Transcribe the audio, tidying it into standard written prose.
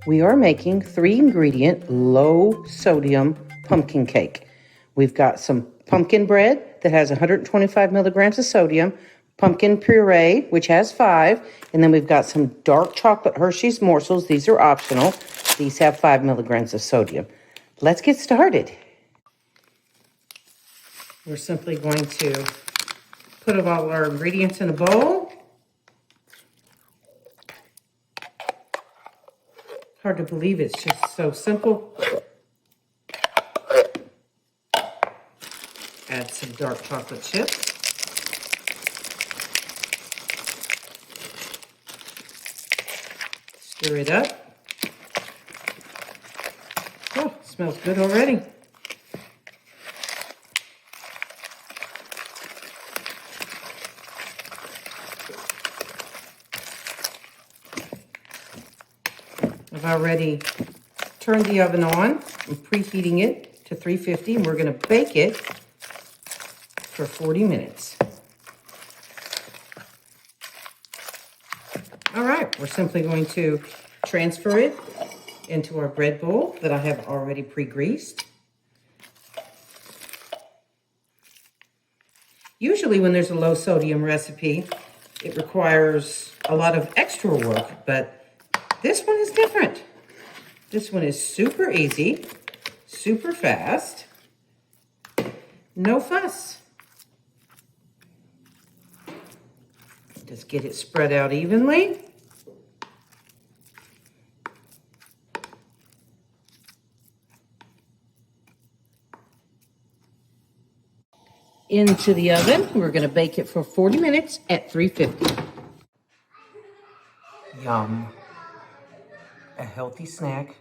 We are making 3-ingredient, low-sodium pumpkin cake. We've got some pumpkin bread that has 125 milligrams of sodium, pumpkin puree, which has 5, and then we've got some dark chocolate Hershey's morsels. These are optional. These have 5 milligrams of sodium. Let's get started. We're simply going to put all our ingredients in a bowl. Hard to believe it's just so simple. Add some dark chocolate chips. Stir it up. Oh, it smells good already. I've already turned the oven on. I'm preheating it to 350, and we're going to bake it for 40 minutes. All right, we're simply going to transfer it into our bread bowl that I have already pre-greased. Usually when there's a low sodium recipe, it requires a lot of extra work, but this one is different. This one is super easy, super fast, no fuss. Just get it spread out evenly. Into the oven. We're going to bake it for 40 minutes at 350. Yum. A healthy snack